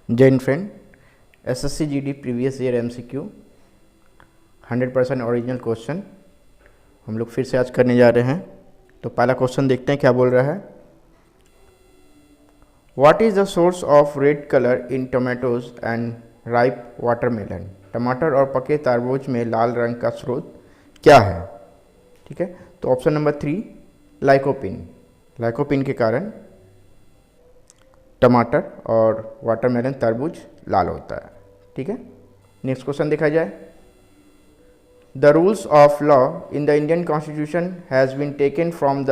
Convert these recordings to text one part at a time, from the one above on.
Jain friend, SSC GD previous year MCQ 100% original question हम लोग फिर से आज करने जा रहे हैं। तो पहला क्वेश्चन देखते हैं क्या बोल रहा है। What is the source of red colour in tomatoes and ripe watermelon. टमाटर और पके तरबूज में लाल रंग का स्रोत क्या है। ठीक है, तो ऑप्शन नंबर 3 लाइकोपिन। लाइकोपिन के कारण टमाटर और वाटरमेलन तरबूज लाल होता है। ठीक है, नेक्स्ट क्वेश्चन देखा जाए। The rules of law in the Indian constitution has been taken from the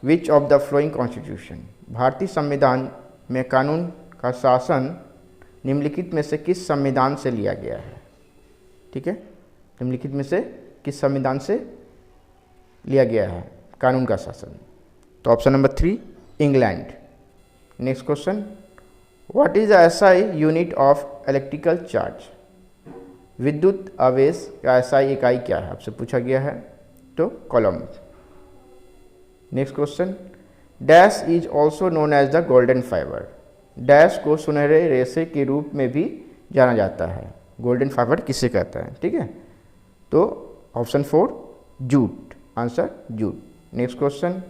which of the following constitution. भारतीय संविधान में कानून का शासन निम्नलिखित में से किस संविधान से लिया गया है। ठीक है, निम्नलिखित में से किस संविधान से लिया गया है कानून का शासन। तो option number 3 England. Next question, what is the SI unit of electrical charge. विद्युत आवेश का एसआई इकाई क्या है, आपसे पूछा गया है, तो column. Next question, dash is also known as the golden fibre. Dash को सुनहरे रेशे के रूप में भी जाना जाता है। गोल्डन फाइबर किसे कहता है। ठीक है, तो option 4 jute, answer jute. Next question,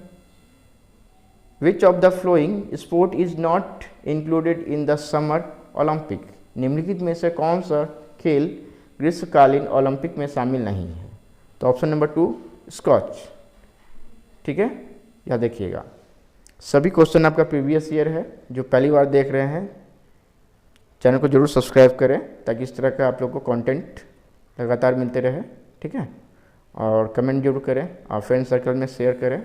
which of the flowing sport is not included in the summer Olympic. निम्नलिखित में से कौन सा खेल ग्रीष्मकालीन ओलंपिक में शामिल नहीं है। तो ऑप्शन नंबर 2 स्कॉच। ठीक है, यह देखिएगा सभी क्वेश्चन आपका प्रीवियस ईयर है। जो पहली बार देख रहे हैं चैनल को जरूर सब्सक्राइब करें ताकि इस तरह का आप लोग को कंटेंट लगातार मिलते रहे। ठीक है, और कमेंट जरूर करें और फ्रेंड सर्कल में शेयर करें।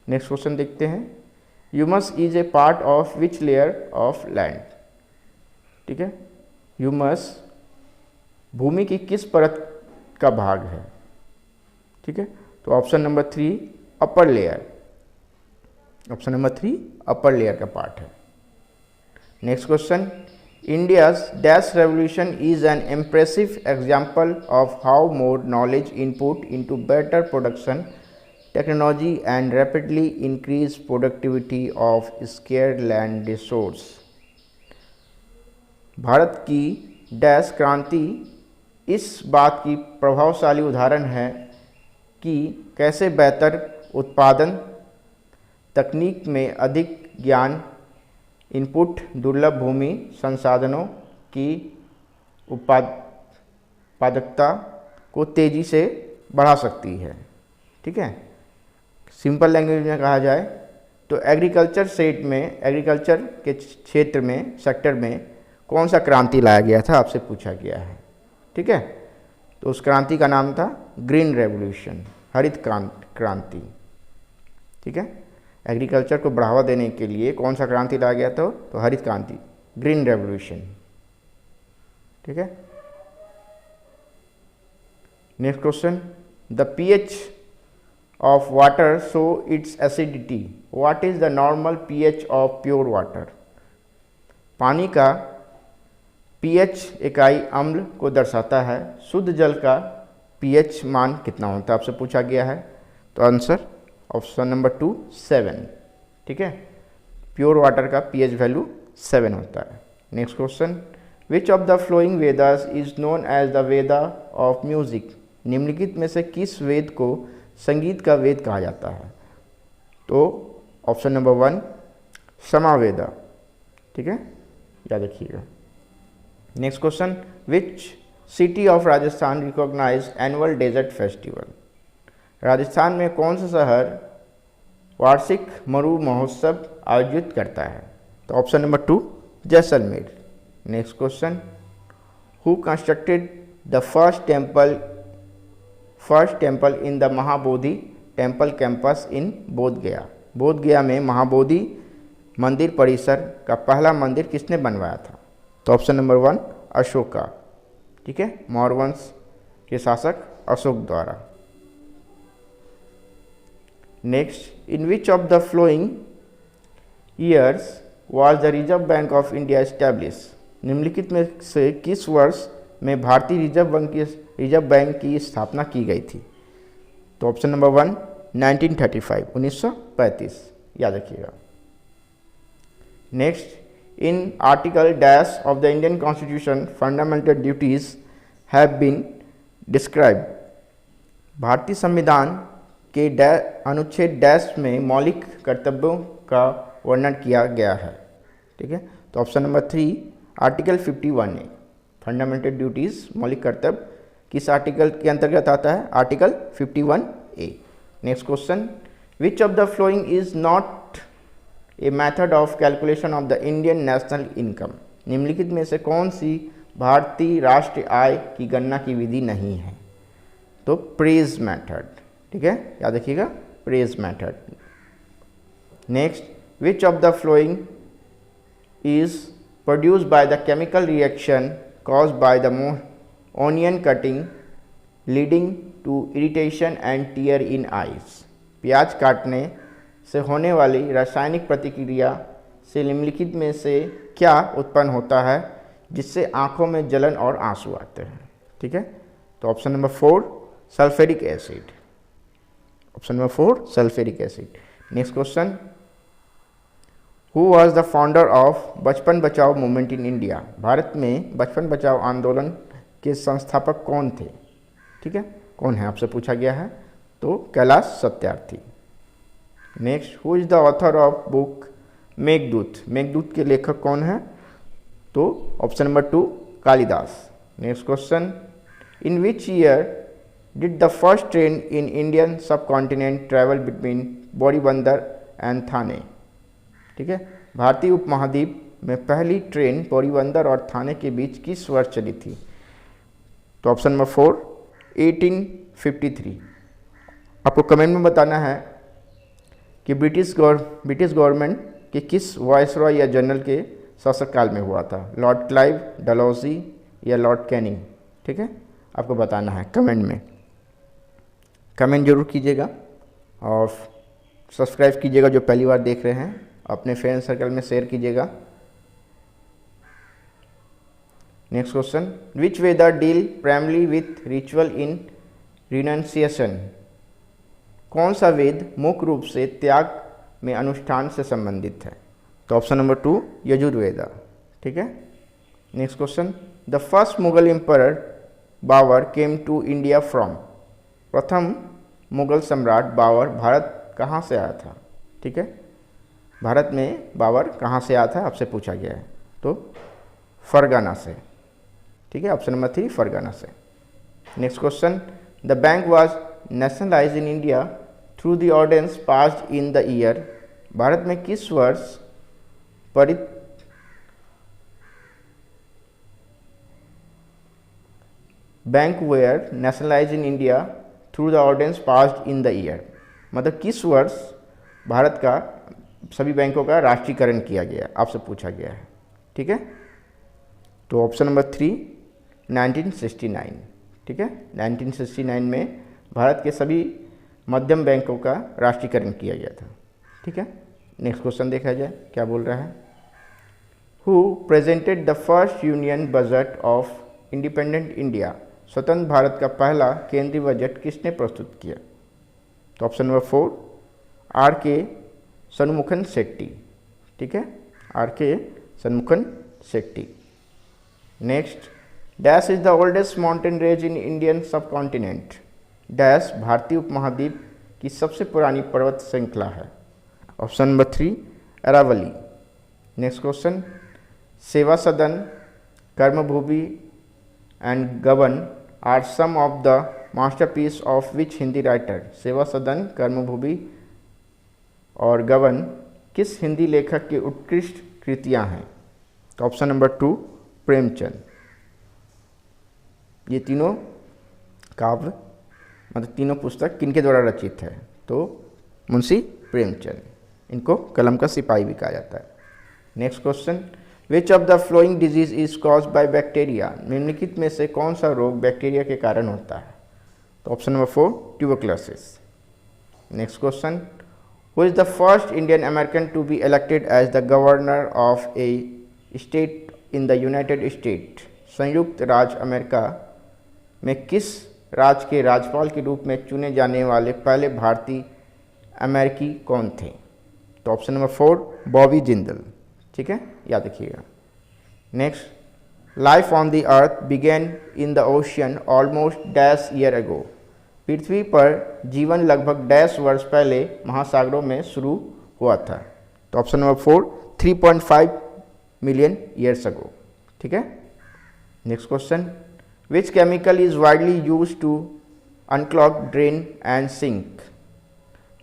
नेक्स्ट क्वेश्चन देखते हैं। Humus is a part of which layer of land. ठीक है, ह्यूमस भूमि की किस परत का भाग है। ठीक है, तो option number 3 upper layer. Option number 3 upper layer का पार्ट है। Next question, India's dash revolution is an impressive example of how more knowledge input into better production technology and rapidly increase productivity of scared land resource. Bharat की dash क्रांति इस बात की प्रभावशाली उदाहरण है कि कैसे बेहतर उत्पादन तकनीक में अधिक ज्ञान इनपुट दुर्लभ भूमि संसाधनों की उत्पादकता को तेज़ी से बढ़ा सकती है। ठीक है, सिंपल लैंग्वेज में कहा जाए तो एग्रीकल्चर के क्षेत्र में सेक्टर में कौन सा क्रांति लाया गया था, आपसे पूछा गया है। ठीक है, तो उस क्रांति का नाम था ग्रीन रेवोल्यूशन, हरित क्रांति। ठीक है, एग्रीकल्चर को बढ़ावा देने के लिए कौन सा क्रांति लाया गया था, तो हरित क्रांति, ग्रीन रेवोल्यूशन। ठीक है, next question, the pH of water show its acidity. What is the normal pH of pure water? पानी का pH इकाई अम्ल को दर्शाता है। शुद्ध जल का pH मान कितना होता है, आपसे पूछा गया है। तो आंसर ऑप्शन नंबर 2 7। ठीक है, प्योर वाटर का pH वैल्यू 7 होता है। Next question, which of the following Vedas is known as the Veda of music. निम्नलिखित में से किस वेद को संगीत का वेद कहा जाता है। तो ऑप्शन नंबर 1 समावेदा। ठीक है, याद रखिएगा। Next question, which city of Rajasthan recognise annual desert festival. Rajasthan में कौन सा शहर वार्षिक मरु महोत्सव आयोजित करता है। तो option number 2 Jaisalmer. Next question, who constructed the first temple in the Mahabodhi temple campus इन बोध गया। बोध गया में महाबोधि मंदिर परिसर का पहला मंदिर किसने बनवाया था। तो ऑप्शन नंबर 1 अशोका। ठीक है, मौर्य वंश के शासक अशोक द्वारा। Next, in which of the flowing years was the reserve bank of India establish. निम्नलिखित में से किस वर्ष में भारतीय रिजर्व बैंक की स्थापना की गई थी। तो ऑप्शन नंबर 1 1935 1935, याद रखिएगा। Next, in article dash of the Indian constitution fundamental duties have been describe. भारतीय संविधान के अनुच्छेद डैश में मौलिक कर्तव्यों का वर्णन किया गया है। ठीक है, तो option number 3 article 51A fundamental duties मौलिक कर्तव्य किस आर्टिकल के अंतर्गत आता है? Article 51A। Next question, which of the following is not a method of calculation of the Indian national income. निम्नलिखित में से कौन सी भारतीय राष्ट्रीय आय की गणना की विधि नहीं है? तो प्रेज मेथड। ठीक है, याद रखिएगा, praise method. Next, which of the flowing is produced by the chemical reaction caused by the onion cutting leading to irritation and tear in eyes। प्याज काटने से होने वाली रासायनिक प्रतिक्रिया से निम्नलिखित में से क्या उत्पन्न होता है जिससे आंखों में जलन और आंसू आते हैं? ठीक है, तो option number 4 sulphuric acid. Option number 4 sulphuric acid. Next question, who was the founder of बचपन बचाओ मूवमेंट इन इंडिया। भारत में बचपन बचाओ आंदोलन के संस्थापक कौन थे? ठीक है, कौन है आपसे पूछा गया है, तो Kailash Satyarthi. Next, who is the author of book Meghdoot. Meghdoot के लेखक कौन है? तो option number 2 Kalidas. Next question, in which year did the first train in Indian subcontinent travel between Bori Bunder and Thane. ठीक है, भारतीय उपमहाद्वीप में पहली ट्रेन पोरबंदर और थाने के बीच किस वर्ष चली थी? तो ऑप्शन नंबर 4 1853। आपको कमेंट में बताना है कि ब्रिटिश गवर्नमेंट के किस वायसरॉय या जनरल के शासनकाल में हुआ था? लॉर्ड क्लाइव, डलहौजी या लॉर्ड कैनिंग। ठीक है, आपको बताना है कमेंट में। कमेंट जरूर कीजिएगा और सब्सक्राइब कीजिएगा जो पहली बार देख रहे हैं, अपने फ्रेंड सर्कल में शेयर कीजिएगा। Next question, which Veda deal primarily with ritual in renunciation. कौन सा वेद मुख्य रूप से त्याग में अनुष्ठान से संबंधित है? तो ऑप्शन नंबर 2 यजुर्वेदा। ठीक है, next question, the first Mughal emperor Babur came to India from. प्रथम मुगल सम्राट बाबर भारत कहाँ से आया था? ठीक है, भारत में बाबर कहाँ से आया था आपसे पूछा गया है, तो फरगाना से। ठीक है, ऑप्शन नंबर 3 फरगाना से। Next question, the bank was nationalised in India through the ordinance passed in the year. Bharat में किस वर्ष पारित bank were nationalised in India through the ordinance passed in the year. मतलब किस वर्ष भारत का सभी बैंकों का राष्ट्रीयकरण किया गया, आपसे पूछा गया है। ठीक है, तो ऑप्शन नंबर 3 1969। ठीक है, 1969 में भारत के सभी मध्यम बैंकों का राष्ट्रीयकरण किया गया था। ठीक है, नेक्स्ट क्वेश्चन देखा जाए क्या बोल रहा है। Who presented the first union budget of independent India. स्वतंत्र भारत का पहला केंद्रीय बजट किसने प्रस्तुत किया? तो option number 4 are K Shanmukham Shetty. ठीक है, R K Shanmukham Chetty. Next, dash is the oldest mountain range in Indian subcontinent. Dash भारतीय उपमहाद्वीप की सबसे पुरानी पर्वत श्रृंखला है। Option number 3 Aravalli. Next question, Seva Sadan, Karmabhoomi and Gaban are some of the masterpiece of which Hindi writer. Seva Sadan, कर्मभूमि और गबन किस हिंदी लेखक की उत्कृष्ट कृतियां हैं? तो ऑप्शन नंबर 2 प्रेमचंद। ये तीनों काव्य मतलब तीनों पुस्तक किनके द्वारा रचित है? तो मुंशी प्रेमचंद। इनको कलम का सिपाही भी कहा जाता है। Next question, which of the flowing disease is caused by bacteria. निम्नलिखित में से कौन सा रोग बैक्टीरिया के कारण होता है? तो option number 4 tuberculosis. Next question, who is the first Indian American to be elected as the governor of a state in the United State. संयुक्त राज्य अमेरिका में किस राज्य के राज्यपाल के रूप में चुने जाने वाले पहले भारतीय अमेरिकी कौन थे? तो ऑप्शन नंबर 4 बॉबी जिंदल। ठीक ठीक है, याद रखिएगा। Next, life on the earth began in the ocean almost dash year ago. पृथ्वी पर जीवन लगभग डैश वर्ष पहले महासागरों में शुरू हुआ था। तो option number 4 3.5 million years ago, ठीक है। Next question, which chemical is widely use to unclog drain and sink.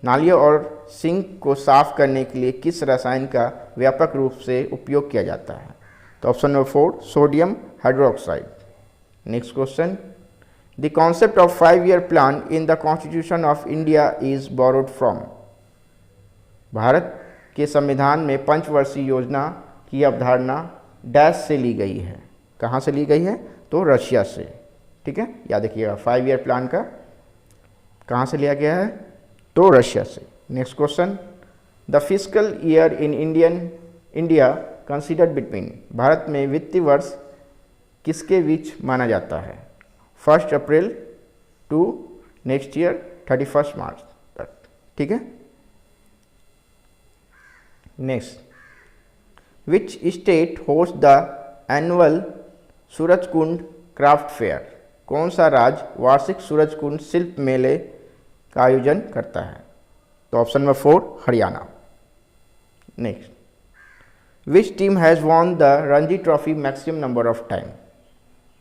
नालियों और सिंक को साफ करने के लिए किस रसायन का व्यापक रूप से उपयोग किया जाता है। तो option number 4 sodium hydroxide. Next question, the concept of 5-year plan in the constitution of India is borrowed from. Bharat के संविधान में पंचवर्षीय योजना की अवधारणा डैश से ली गई है। कहाँ से ली गई है? तो रशिया से, ठीक है, याद रखिएगा। 5-year प्लान का कहाँ से लिया गया है? तो रशिया से। Next question, the fiscal year in India considered between. Bharat में वित्तीय वर्ष किसके बीच माना जाता है? 1 अप्रैल टू नेक्स्ट ईयर 31 मार्च तक, ठीक है। Next, which state host the annual Surajkund craft fair. कौन सा राज्य वार्षिक सूरजकुंड शिल्प मेले का आयोजन करता है? तो option number 4 Haryana. Next, which team has won the Ranji trophy maximum number of time.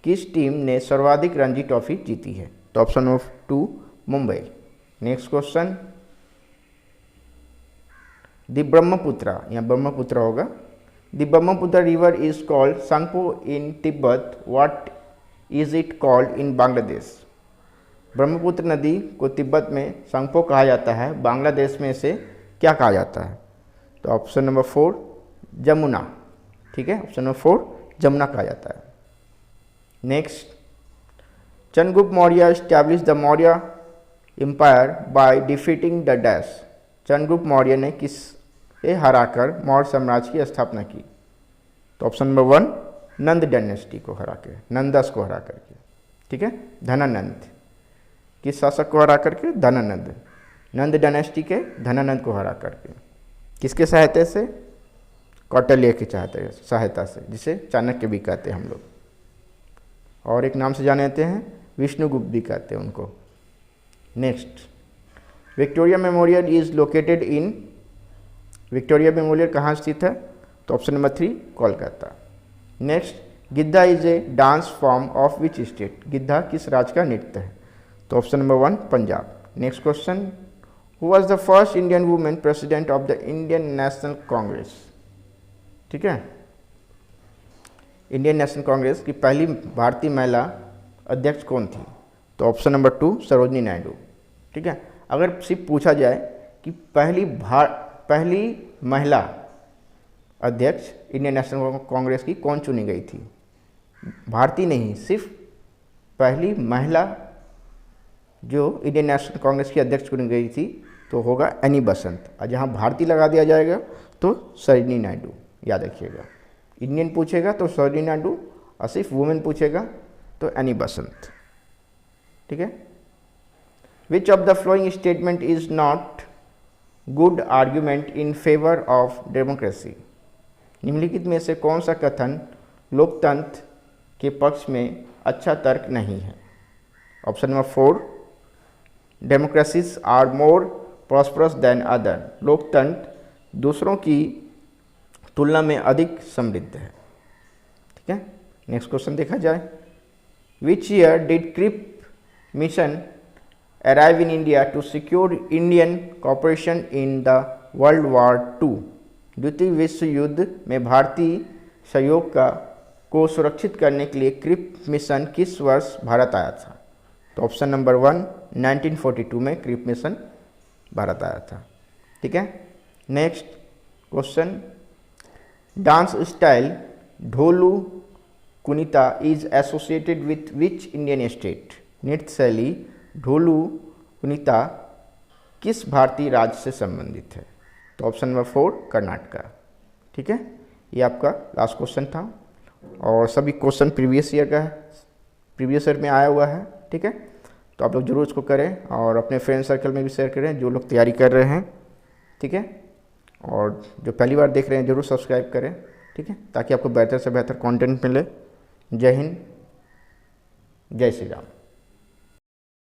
किस टीम ने सर्वाधिक रणजी ट्रॉफी जीती है? तो option number 2 Mumbai. Next question, the Brahmaputra, यहाँ ब्रह्मपुत्र होगा। The Brahmaputra river is called Tsangpo in Tibet, what is it called in Bangladesh. Brahmaputra नदी को तिब्बत में संगपो कहा जाता है, बांग्लादेश में इसे क्या कहा जाता है? तो ऑप्शन नंबर 4 जमुना, ठीक है, ऑप्शन नंबर 4 जमुना कहा जाता है। Next, Chandragupta Maurya establish the Maurya empire by defeating the dash. Chandragupta Maurya ने किसे हराकर मौर्य साम्राज्य की स्थापना की? तो ऑप्शन नंबर 1 नंद डायनेस्टी को हरा के, नंदस को हरा करके, ठीक है। धनानंद, किस शासक को हरा करके? धनानंद, नंद डायनेस्टी के धनानंद को हरा करके। किसके सहायता से? कौटिल्य की सहायता से, जिसे चाणक्य भी कहते हैं हम लोग, और एक नाम से जाने जाते हैं विष्णुगुप्त भी कहते हैं उनको। Next, Victoria memorial is located in. Victoria memorial कहाँ स्थित है? तो option number 3 Kolkata. Next, Giddha is a dance form of which state. गिद्धा किस राज्य का नृत्य है? तो option number 1 Punjab. Next question, who was the first Indian women president of the Indian national Congress. ठीक है, इंडियन नेशनल कांग्रेस की पहली भारतीय महिला अध्यक्ष कौन थी? तो ऑप्शन नंबर 2 सरोजनी नायडू। ठीक है, अगर सिर्फ पूछा जाए कि पहली महिला अध्यक्ष इंडियन नेशनल कांग्रेस की कौन चुनी गई थी, भारतीय नहीं, सिर्फ पहली महिला जो इंडियन नेशनल कांग्रेस की अध्यक्ष चुनी गई थी तो होगा एनी बसंत, और जहाँ भारतीय लगा दिया जाएगा तो सरोजनी नायडू, याद रखिएगा। इंडियन पूछेगा तो सरोजनी नायडू, और सिर्फ वुमेन पूछेगा तो एनी बसंत। ठीक है, विच of the following statement is not good argument in favour of democracy. निम्नलिखित में से कौन सा कथन लोकतंत्र के पक्ष में अच्छा तर्क नहीं है? Option number 4 democracies are more prosperous than other. लोकतंत्र दूसरों की तुलना में अधिक समृद्ध है। ठीक है, नेक्स्ट क्वेश्चन देखा जाए, which year did Cripps Mission arrive in India to secure Indian cooperation in the World War II। द्वितीय विश्व युद्ध में भारतीय सहयोग को सुरक्षित करने के लिए क्रिप मिशन किस वर्ष भारत आया था? तो ऑप्शन नंबर 1 1942 में क्रिप मिशन भारत आया था। ठीक है, next question, dance style Dollu Kunitha is associated with which Indian state. नृत्य शैली ढोलू कुनिता किस भारतीय राज्य से संबंधित है? तो ऑप्शन नंबर 4 कर्नाटका। ठीक है, ये आपका लास्ट क्वेश्चन था, और सभी क्वेश्चन प्रीवियस ईयर में आया हुआ है। ठीक है, तो आप लोग जरूर इसको करें और अपने फ्रेंड सर्कल में भी शेयर करें जो लोग तैयारी कर रहे हैं। ठीक है, और जो पहली बार देख रहे हैं ज़रूर सब्सक्राइब करें, ठीक है, ताकि आपको बेहतर से बेहतर कंटेंट मिले। जय हिंद, जय श्री राम।